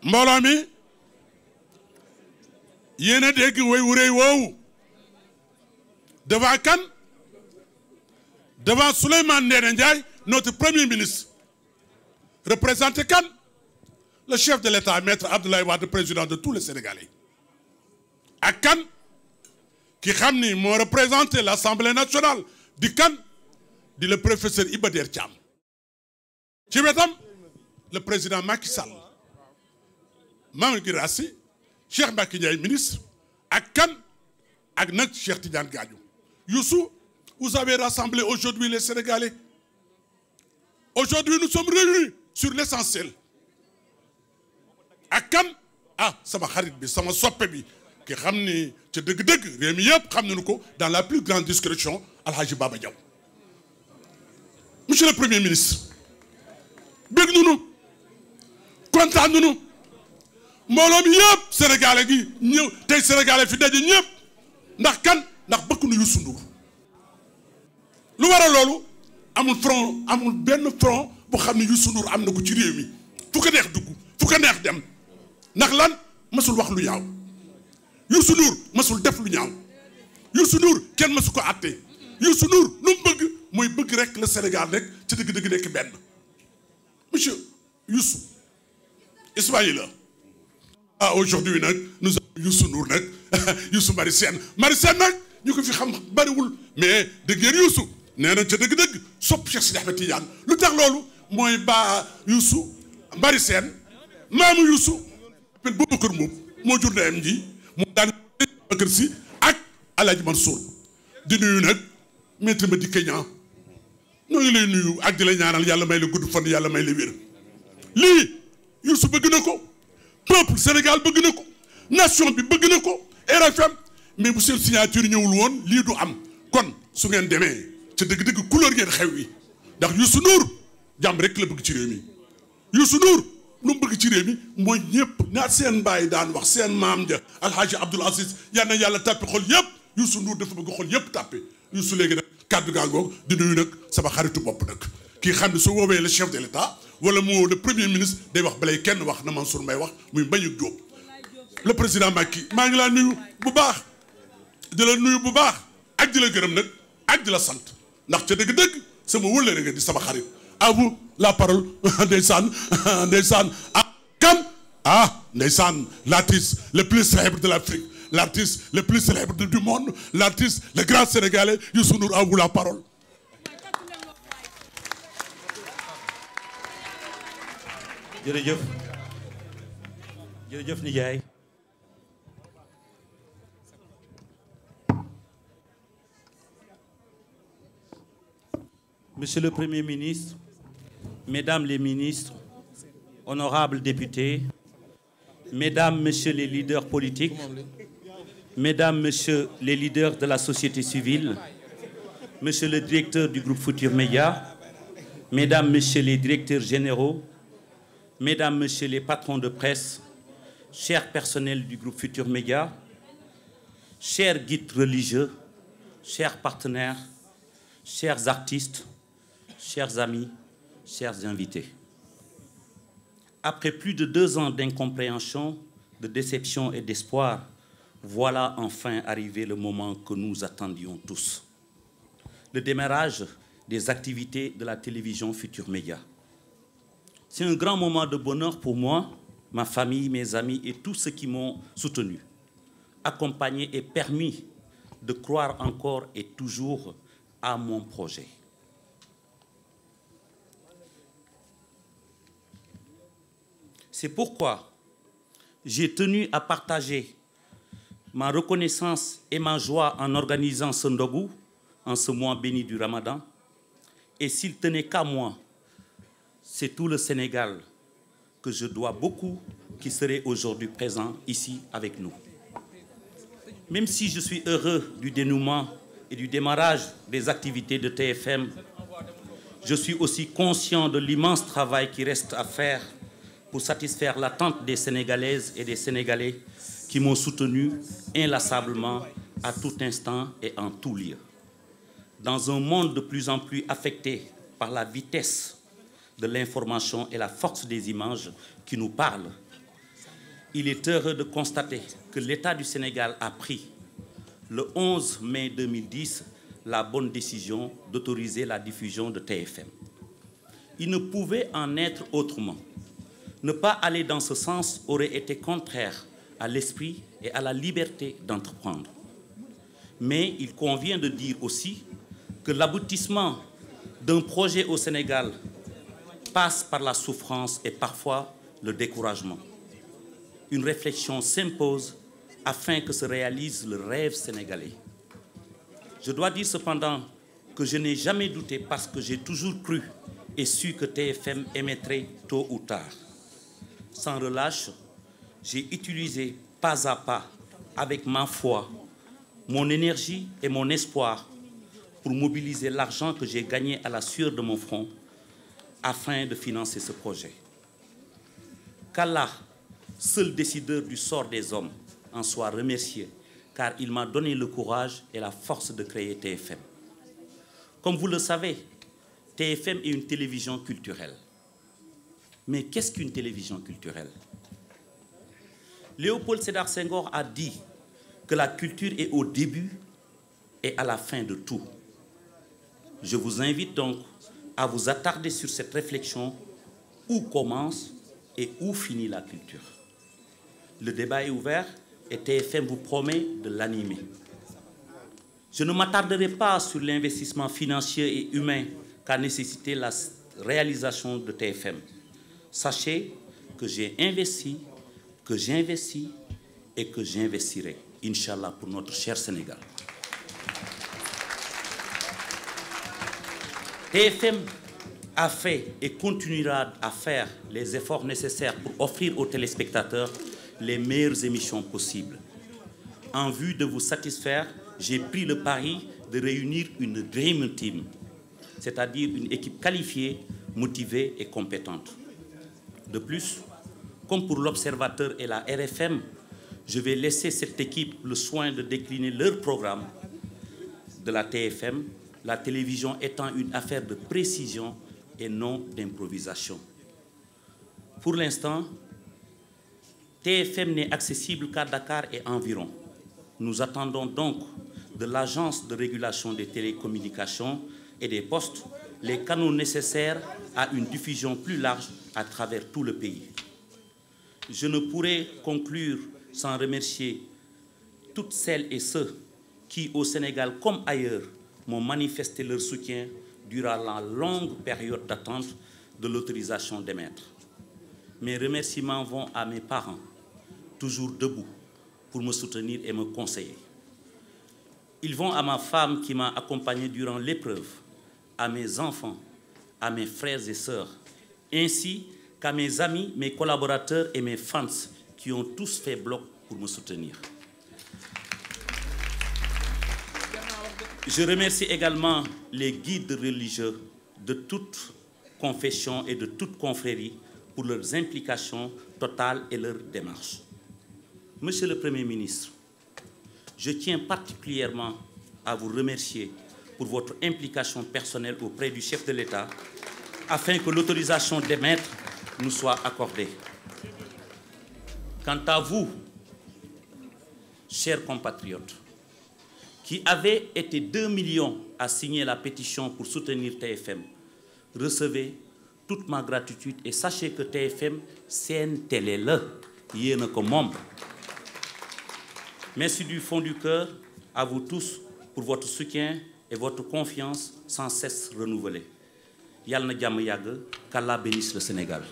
mbooloo mi yéen a dégg way wu rëy woowu devant kan devant Souleymane Ndéné Ndiaye notre premier ministre représenté kan le chef de l'État maître Abdoulaye Wade président de tous les Sénégalais ak kan ki xam ni moo représenté l'Assemblée nationale di kan di le professeur Iba Der Thiam ci wetam le président Macky Sall Mame Guirassy Cheikh Mbacké Ndiaye ministre ak kan ak nag Cheikh Tidiane Gadio Youssou, vous avez rassemblé aujourd'hui les Sénégalais. Aujourd'hui, nous sommes réunis sur l'essentiel. ak kan sama xarit bi sama soppe bi ki xam ni ca dëgg-dëgg réew mi yëpp xam nañu ko dans la plus grande discrétion Alhaji Baba Diaw monsieur le premier ministre bég nunu kontaan nunu mbooloo mi yëpp Sénégalais gi ñëw tey Sénégalais fi daje ñëpp ndax kan ndax bëgg nu Youssou Ndour lu waral loolu amul benn front bu xam ne Youssou Ndour am na ko ci réew mi fu ko neex dugg fu ko neex dem ndax lan masul wax lu ñaaw Youssou Ndour masul def lu ñaaw Youssou Ndour kenn masu ko àtte Youssou Ndour lu mu bëgg mooy bëgg rek le Sénégal rek ci dëgg-dëgg nekk benn monsieur Youssou Ismaïla aujourd'hui nag nous avons Youssou Ndour nag Youssou Marie Sène nag ñu ko fi xam bariwul mais dëgg yéen Youssou nee na ca dëgg-dëgg sopp Cheikh Sidi Ahmed Tidiane lu tax loolu mooy ba Youssou Marie Sène maamu Youssou appel Boubacar Mbuub moo jur ndeyam ji mu daan Bakar Si ak Alaaji Mansour di nuyu nag maître Madické Niang ñoo ngi lay nuyu ak di la ñaanal yàlla may la gudd fan yàlla may la wér lii Youssou bëgg na ko peuple Sénégal bëgg na ko nation bi bëgg na ko RFM mais bu seen signature ñëwul woon lii du am kon su ngeen demee ca dëgg-dëgg couleur ngeen xew wi ndax Youssou Ndour jàmm rek la bëgg ci réew mi Youssou Ndour lu mu bëgg ci réew mi mooy ñëpp naa seen bàyyi daan wax seen maam ja Alhaji Abdoul Aziz yal na yàlla tàppe xol yëpp Youssou Ndour dafa bëgg xol yëpp tàppe Youssou léegi nag kàddu gaa ngoog di nuyu nag sama xaritu bopp nag kii xam ne su woowee le chef de l'État wala moo le premier ministre day wax balay kenn wax na Mansour Mbaye wax muy Mbagnick Diop le président Macky maa ngi laa nuyu bu baax di la nuyu bu baax ak di la gërëm nag ak di la sant ndax ca dëgg-dëgg sama wëllëre nga di sama xarit à vous la parole ndeysaan kan ndeysaan l'artiste le plus célèbre de l'Afrique l'artiste le plus célèbre du monde l'artiste le grand Sénégalais Youssou Ndour à vous la parole. jërëjëf jërëjëf nijaay Monsieur le Premier ministre, Mesdames les ministres, honorables députés, Mesdames, Messieurs les leaders politiques, Mesdames, Messieurs les leaders de la société civile, Monsieur le directeur du groupe Futurs Médias, Mesdames, Messieurs les directeurs généraux, Mesdames, Messieurs les patrons de presse, chers personnels du groupe Futurs Médias, chers guides religieux, chers partenaires, chers artistes, chers amis, chers invités. Après plus de 2 ans d'incompréhension, de déception et d'espoir, voilà enfin arrivé le moment que nous attendions tous. Le démarrage des activités de la télévision Futurs Médias. C'est un grand moment de bonheur pour moi, ma famille, mes amis et tous ceux qui m'ont soutenu, accompagné et permis de croire encore et toujours à mon projet. C'est pourquoi j'ai tenu à partager ma reconnaissance et ma joie en organisant ce ndogu en ce mois béni du Ramadan. Et s'il tenait qu'à moi, c'est tout le Sénégal que je dois beaucoup qui serait aujourd'hui présent ici avec nous. Même si je suis heureux du dénouement et du démarrage des activités de TFM, je suis aussi conscient de l'immense travail qui reste à faire pour satisfaire l'attente des Sénégalaises et des Sénégalais qui m'ont soutenu inlassablement à tout instant et en tout lieu. Dans un monde de plus en plus affecté par la vitesse de l'information et la force des images qui nous parlent, il est heureux de constater que l'État du Sénégal a pris, le 11 mai 2010, la bonne décision d'autoriser la diffusion de TFM. Il ne pouvait en être autrement. Ne pas aller dans ce sens aurait été contraire à l'esprit et à la liberté d'entreprendre. Mais il convient de dire aussi que l'aboutissement d'un projet au Sénégal passe par la souffrance et parfois le découragement. Une réflexion s'impose afin que se réalise le rêve sénégalais. Je dois dire cependant que je n'ai jamais douté parce que j'ai toujours cru et su que TFM émettrait tôt ou tard. Sans relâche, j'ai utilisé pas à pas, avec ma foi, mon énergie et mon espoir pour mobiliser l'argent que j'ai gagné à la sueur de mon front afin de financer ce projet. Qu'Allah, seul décideur du sort des hommes, en soit remercié, car il m'a donné le courage et la force de créer TFM. Comme vous le savez, TFM est une télévision culturelle. Mais qu'est-ce qu'une télévision culturelle? Léopold Sédar Senghor a dit que la culture est au début et à la fin de tout. Je vous invite donc à vous attarder sur cette réflexion: où commence et où finit la culture? Le débat est ouvert et TFM vous promet de l'animer. Je ne m'attarderai pas sur l'investissement financier et humain qu'a nécessité la réalisation de TFM. Sachez que j'ai investi, que j'investis et que j'investirai, Inch'Allah, pour notre cher Sénégal. TFM a fait et continuera à faire les efforts nécessaires pour offrir aux téléspectateurs les meilleures émissions possibles. En vue de vous satisfaire, j'ai pris le pari de réunir une Dream Team, c'est-à-dire une équipe qualifiée, motivée et compétente. De plus, comme pour l'Observateur et la RFM, je vais laisser cette équipe le soin de décliner leur programme de la TFM, la télévision étant une affaire de précision et non d'improvisation. Pour l'instant, TFM n'est accessible qu'à Dakar et environ. Nous attendons donc de l'Agence de régulation des télécommunications et des postes les canaux nécessaires à une diffusion plus large à travers tout le pays. Je ne pourrais conclure sans remercier toutes celles et ceux qui, au Sénégal comme ailleurs, m'ont manifesté leur soutien durant la longue période d'attente de l'autorisation d'émettre. Mes remerciements vont à mes parents, toujours debout pour me soutenir et me conseiller. Ils vont à ma femme qui m'a accompagné durant l'épreuve, à mes enfants, à mes frères et sœurs, ainsi qu'à mes amis, mes collaborateurs et mes fans qui ont tous fait bloc pour me soutenir. Je remercie également les guides religieux de toute confession et de toute confrérie pour leurs implications totales et leur démarche. Monsieur le Premier ministre, je tiens particulièrement à vous remercier pour votre implication personnelle auprès du chef de l'État afin que l'autorisation d'émettre nous soit accordée. Quant à vous, chers compatriotes, qui avez été 2 millions à signer la pétition pour soutenir TFM, recevez toute ma gratitude et sachez que TFM, c'est une télé là, yéen a ko moom. Merci du fond du cœur à vous tous pour votre soutien et votre confiance sans cesse renouvelée. Yàlla na jàmm yàgg, qu'Allah bénisse le Sénégal.